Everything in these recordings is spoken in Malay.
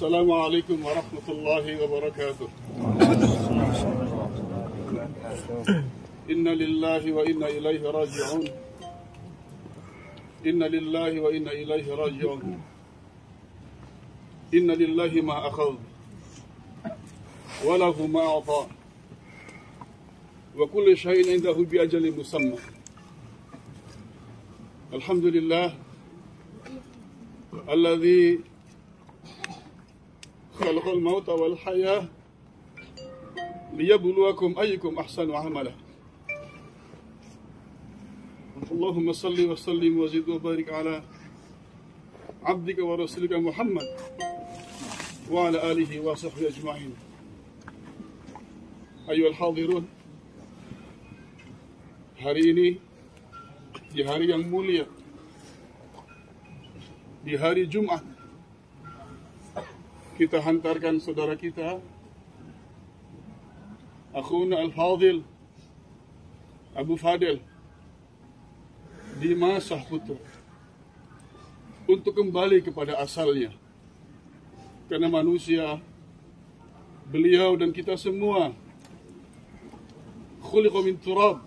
Assalamualaikum warahmatullahi wabarakatuh. Inna lillahi wa inna ilaihi raji'un. Inna lillahi wa inna ilaihi raji'un. Inna lillahi ma akhadh wa lahu ma ata wa kullu shay'in indahu bi ajalin musamma. Alhamdulillah alladhi khalaqal mauta wal hayah liyabluwakum ayyukum ahsanu amala. Allahumma salli wa sallim wa zid wa barik ala abdika wa rasulika Muhammad wa ala alihi wa sahbihi ajma'in. Ayyuhal hadirun, hari ini di hari yang mulia, di hari Jumat, kita hantarkan saudara kita, akhuna al-fadil Abu Fadil Dimas Sahputra, untuk kembali kepada asalnya. Karena manusia, beliau dan kita semua, khuliqa min turab,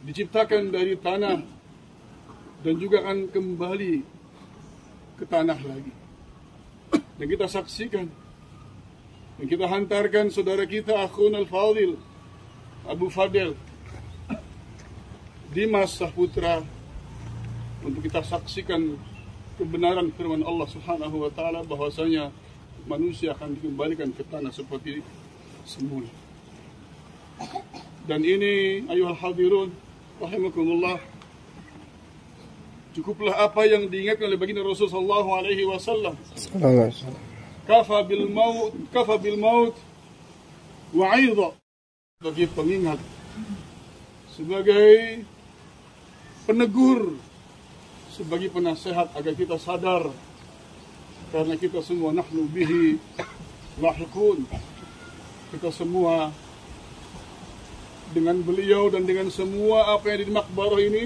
diciptakan dari tanah dan juga akan kembali ke tanah lagi. Dan kita saksikan dan kita hantarkan saudara kita akhun al-fadil Abu Fadil Dimas Sahputra untuk kita saksikan kebenaran firman Allah Subhanahu wa taala bahwasanya manusia akan dikembalikan ke tanah seperti semula. Dan ini ayuhal hadirun rahimakumullah, cukuplah apa yang diingatkan oleh baginda Rasulullah sallallahu alaihi wasallam. Kafa bil maut wa'idha, sebagai pengingat, sebagai penegur, sebagai penasehat agar kita sadar, karena kita semua nahnu bihi lahiqun, kita semua dengan beliau dan dengan semua apa yang ada di makbarah ini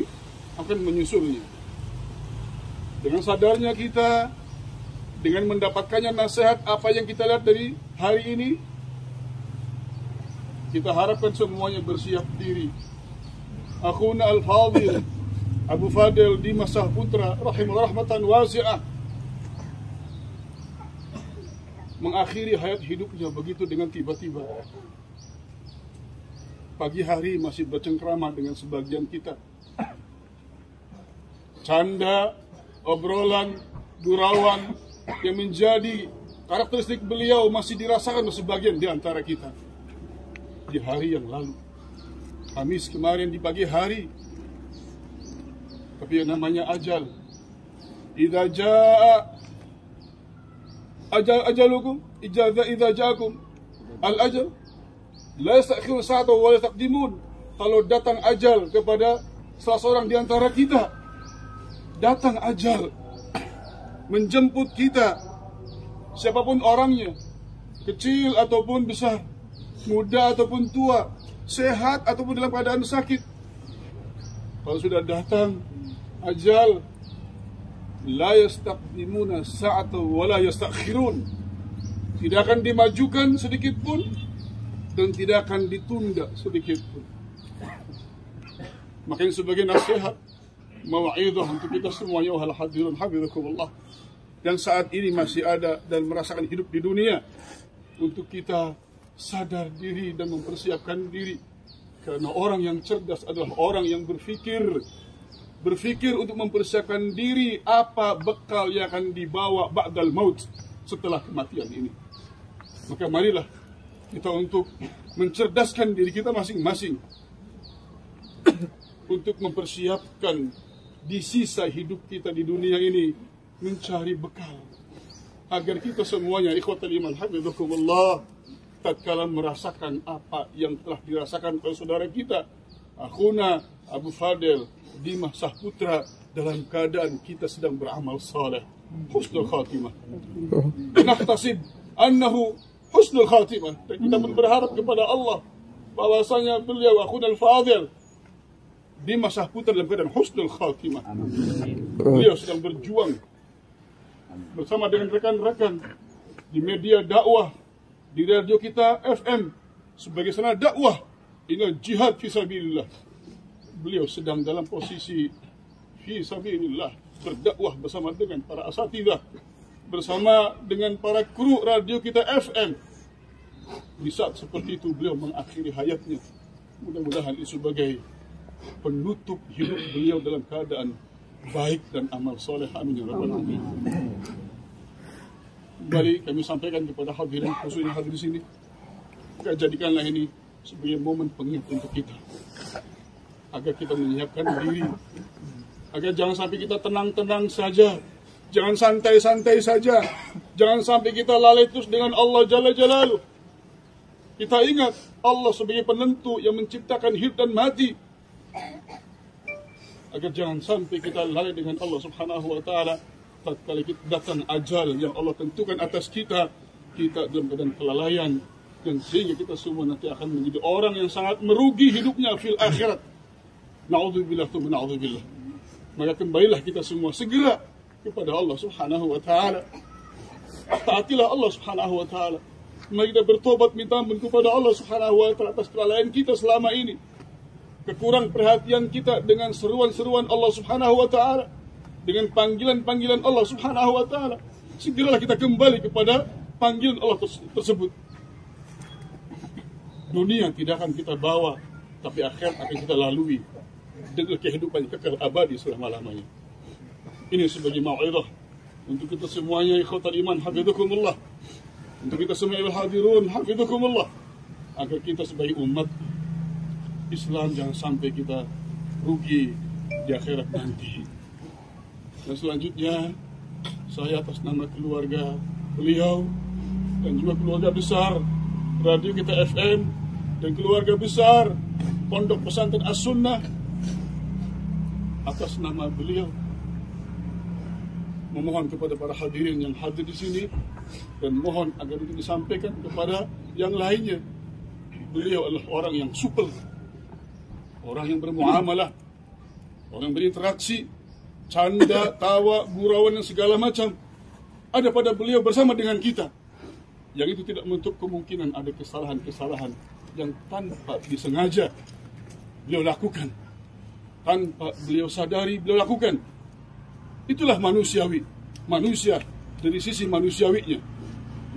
akan menyusulnya. Dengan sadarnya kita, dengan mendapatkannya nasihat apa yang kita lihat dari hari ini, kita harapkan semuanya bersiap diri. Akhuna al-fadil Abu Fadil Dimas Sahputra rahimahullah rahmatan wasi'ah mengakhiri hayat hidupnya begitu dengan tiba-tiba. Pagi hari masih bercengkrama dengan sebagian kita. Canda, obrolan, gurauan yang menjadi karakteristik beliau masih dirasakan oleh sebagian di antara kita. Di hari yang lalu, Kamis kemarin di pagi hari. Tapi yang namanya ajal, idza jaa ajalukum idza jaakum al-ajal la yastakhiru sa'atan wa la yastaqdimun. Kalau datang ajal kepada salah seorang di antara kita, datang ajal menjemput kita, siapapun orangnya, kecil ataupun besar, muda ataupun tua, sehat ataupun dalam keadaan sakit, kalau sudah datang ajal, la yastaqdimuna sa'atan wa la yastakhirun, tidak akan dimajukan sedikit pun dan tidak akan ditunda sedikit pun. Makanya sebagai nasihat, mau'idhah untuk kita semuanya, wahal hadirun hafizakumullah, yang saat ini masih ada dan merasakan hidup di dunia, untuk kita sadar diri dan mempersiapkan diri. Karena orang yang cerdas adalah orang yang berfikir untuk mempersiapkan diri apa bekal yang akan dibawa ba'dal maut, setelah kematian ini. Maka marilah kita untuk mencerdaskan diri kita masing-masing untuk mempersiapkan di sisa hidup kita di dunia ini, mencari bekal agar kita semuanya ikhwatal iman hafizakumullah, tatkala merasakan apa yang telah dirasakan oleh saudara kita akhuna Abu Fadil Dimas Sahputra, dalam keadaan kita sedang beramal saleh, husnul khatimah. Nahtasib annahu husnul khatimah, dan kita berharap kepada Allah bahwasanya beliau akhuna al-fadil Dimas Sahputra dalam keadaan husnul khatimah. Beliau sedang berjuang bersama dengan rekan-rekan di media dakwah, di radio kita FM, sebagai sarana dakwah. Ini jihad fisabilillah. Beliau sedang dalam posisi fisabilillah, berdakwah bersama dengan para asatidzah, bersama dengan para kru radio kita FM. Di saat seperti itu beliau mengakhiri hayatnya. Mudah-mudahan itu sebagai penutup hidup beliau dalam keadaan baik dan amal soleh. Amin ya rabbal alamin. Kembali kami sampaikan kepada hadirin, khususnya hadir di sini, jadikanlah ini sebagai momen pengingat untuk kita, agar kita menyiapkan diri, agar jangan sampai kita tenang-tenang saja, jangan santai-santai saja, jangan sampai kita lalai terus dengan Allah Jalla Jalaluh. Kita ingat Allah sebagai penentu yang menciptakan hidup dan mati, agar jangan sampai kita lalai dengan Allah Subhanahu wa taala. Tatkala kita datang ajal yang Allah tentukan atas kita, kita dalam keadaan kelalaian, dan sehingga kita semua nanti akan menjadi orang yang sangat merugi hidupnya fil akhirat. Na'udzubillah tu na'udzubillah. Maka kembalilah kita semua segera kepada Allah Subhanahu wa taala. Taatilah Allah Subhanahu wa taala. Mari kita bertobat minta ampun kepada Allah Subhanahu wa taala atas kelalaian kita selama ini. Kekurang perhatian kita dengan seruan-seruan Allah Subhanahu wa taala, dengan panggilan-panggilan Allah Subhanahu wa taala. Segeralah kita kembali kepada panggilan Allah tersebut. Dunia tidak akan kita bawa, tapi akhirat akan kita lalui dengan kehidupan kekal abadi selama-lamanya. Ini sebagai mau'izah untuk kita semuanya, ikhwatal iman, hafizakumullah. Untuk kita semua hadirun, hafizakumullah. Agar kita sebagai umat Islam jangan sampai kita rugi di akhirat nanti. Dan selanjutnya, saya atas nama keluarga beliau dan juga keluarga besar radio kita FM dan keluarga besar Pondok Pesantren As-Sunnah, atas nama beliau memohon kepada para hadirin yang hadir di sini, dan mohon agar itu disampaikan kepada yang lainnya. Beliau adalah orang yang supel, orang yang bermuamalah, orang yang berinteraksi, canda, tawa, gurauan dan segala macam ada pada beliau bersama dengan kita. Yang itu tidak menutup kemungkinan ada kesalahan-kesalahan yang tanpa disengaja beliau lakukan, tanpa beliau sadari beliau lakukan. Itulah manusiawi, manusia dari sisi manusiawinya.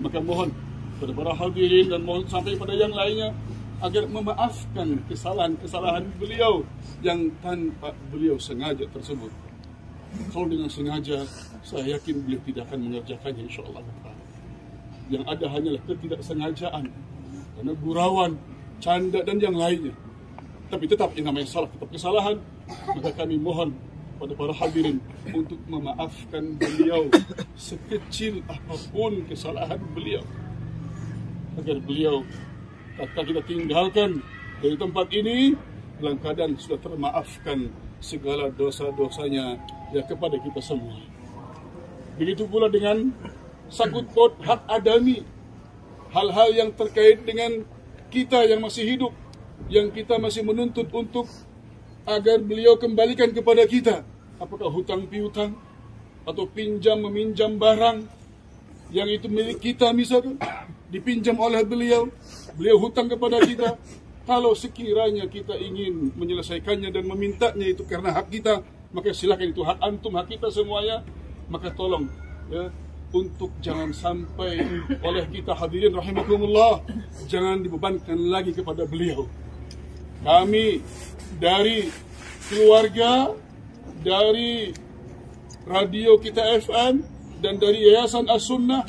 Maka mohon kepada para hadirin dan mohon sampai pada yang lainnya agar memaafkan kesalahan-kesalahan beliau yang tanpa beliau sengaja tersebut. Kalau dengan sengaja, saya yakin beliau tidak akan mengerjakannya, insyaAllah. Yang ada hanyalah ketidaksengajaan, karena gurauan, canda dan yang lainnya. Tapi tetap yang namanya salah, tetap kesalahan. Maka kami mohon pada para hadirin untuk memaafkan beliau sekecil apapun kesalahan beliau, agar beliau ketika kita tinggalkan dari tempat ini dalam keadaan sudah termaafkan segala dosa-dosanya ya kepada kita semua. Begitu pula dengan sangkut paut hak adami, hal-hal yang terkait dengan kita yang masih hidup, yang kita masih menuntut untuk agar beliau kembalikan kepada kita, apakah hutang piutang atau pinjam meminjam barang yang itu milik kita misalkan, dipinjam oleh beliau, beliau hutang kepada kita. Kalau sekiranya kita ingin menyelesaikannya dan memintanya itu karena hak kita, maka silakan, itu hak antum, hak kita semuanya. Maka tolong ya, untuk jangan sampai oleh kita hadirin rahimakumullah, jangan dibebankan lagi kepada beliau. Kami dari keluarga, dari radio kita FM dan dari Yayasan As-Sunnah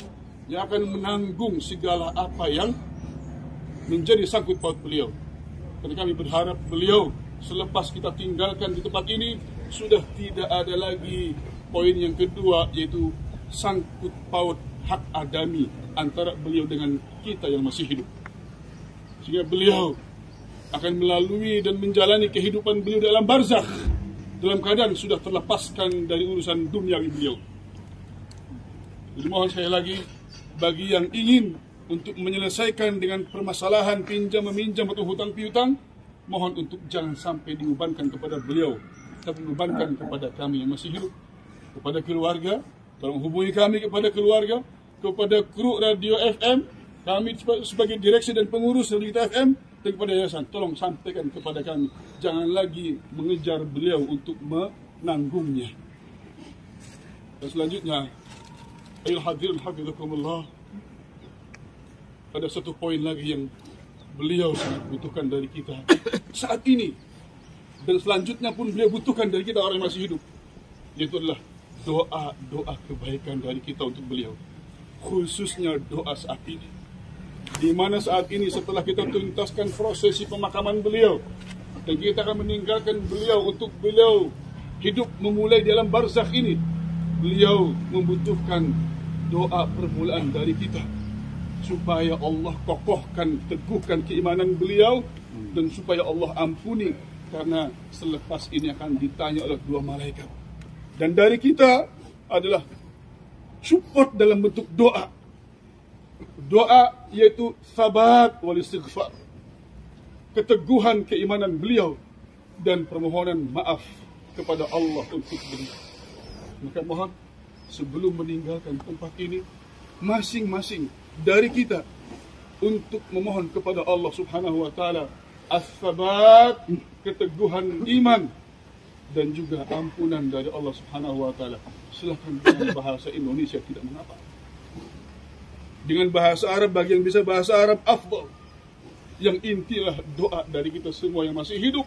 yang akan menanggung segala apa yang menjadi sangkut paut beliau. Dan kami berharap beliau selepas kita tinggalkan di tempat ini sudah tidak ada lagi poin yang kedua, yaitu sangkut paut hak adami antara beliau dengan kita yang masih hidup. Sehingga beliau akan melalui dan menjalani kehidupan beliau dalam barzakh dalam keadaan sudah terlepaskan dari urusan duniawi beliau. Jadi mohon saya lagi, bagi yang ingin untuk menyelesaikan dengan permasalahan pinjam meminjam atau hutang piutang, mohon untuk jangan sampai dibebankan kepada beliau, tapi dibebankan kepada kami yang masih hidup, kepada keluarga. Tolong hubungi kami kepada keluarga, kepada kru Radio FM, kami sebagai direksi dan pengurus Radio Kita FM, dan kepada yayasan, tolong sampaikan kepada kami, jangan lagi mengejar beliau untuk menanggungnya. Dan selanjutnya, ayuhal hadirin hafizakumullah, ada satu poin lagi yang beliau sangat butuhkan dari kita saat ini, dan selanjutnya pun beliau butuhkan dari kita orang yang masih hidup, yaitu adalah doa kebaikan dari kita untuk beliau, khususnya doa saat ini, di mana saat ini setelah kita tuntaskan prosesi pemakaman beliau dan kita akan meninggalkan beliau untuk beliau hidup memulai di alam barzakh ini, beliau membutuhkan doa permulaan dari kita supaya Allah kokohkan, teguhkan keimanan beliau, dan supaya Allah ampuni, karena selepas ini akan ditanya oleh dua malaikat. Dan dari kita adalah support dalam bentuk doa. Doa yaitu sabat wal istighfar, keteguhan keimanan beliau dan permohonan maaf kepada Allah untuk beliau. Maka mohon sebelum meninggalkan tempat ini, masing-masing dari kita untuk memohon kepada Allah Subhanahu wa taala as-sabat, keteguhan iman, dan juga ampunan dari Allah Subhanahu wa taala. Silakan dengan bahasa Indonesia tidak mengapa. Dengan bahasa Arab bagi yang bisa bahasa Arab afdal. Yang intilah doa dari kita semua yang masih hidup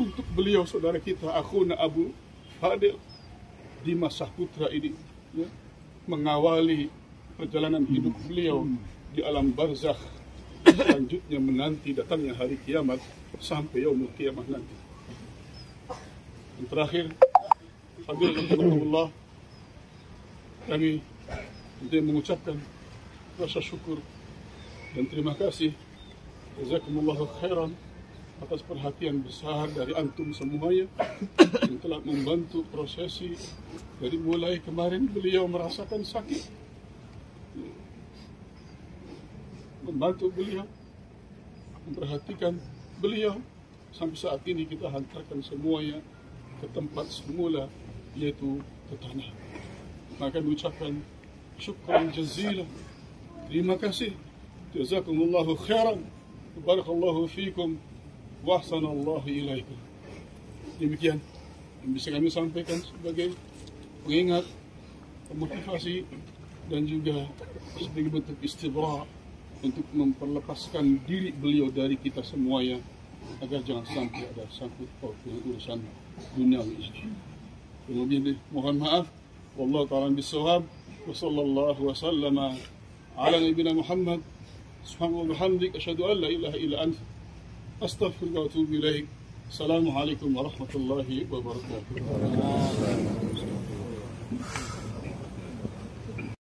untuk beliau, saudara kita akhuna Abu Fadil Dimas Saputra ini, ya, mengawali perjalanan hidup beliau di alam barzakh, selanjutnya menanti datangnya hari kiamat sampai yaumul kiamah nanti. Yang terakhir, alhamdulillah, kami mengucapkan rasa syukur dan terima kasih, jazakumullahu khairan, atas perhatian besar dari antum semuanya yang telah membantu prosesi dari mulai kemarin beliau merasakan sakit, membantu beliau, memperhatikan beliau, sampai saat ini kita hantarkan semuanya ke tempat semula, yaitu ke tanah. Maka mengucapkan syukran jazilah, terima kasih, jazakumullahu khairan, barakallahu fikum, wa ahsanallahu ilaikum. Demikian yang bisa kami sampaikan sebagai pengingat, motivasi, dan juga sebagai bentuk istibra untuk memperlepaskan diri beliau dari kita semuanya, agar jangan sampai ada sangkut paut dengan urusan duniawi ini. Kemudian mohon maaf, wallahu ta'ala bisawab, wa sallallahu wa sallama ala nabiyyina Muhammad, subhanallahi wa bihamdihi, asyhadu an la ilaha illa anta, astaghfiruka wa atubu ilaik. Assalamualaikum warahmatullahi wabarakatuh.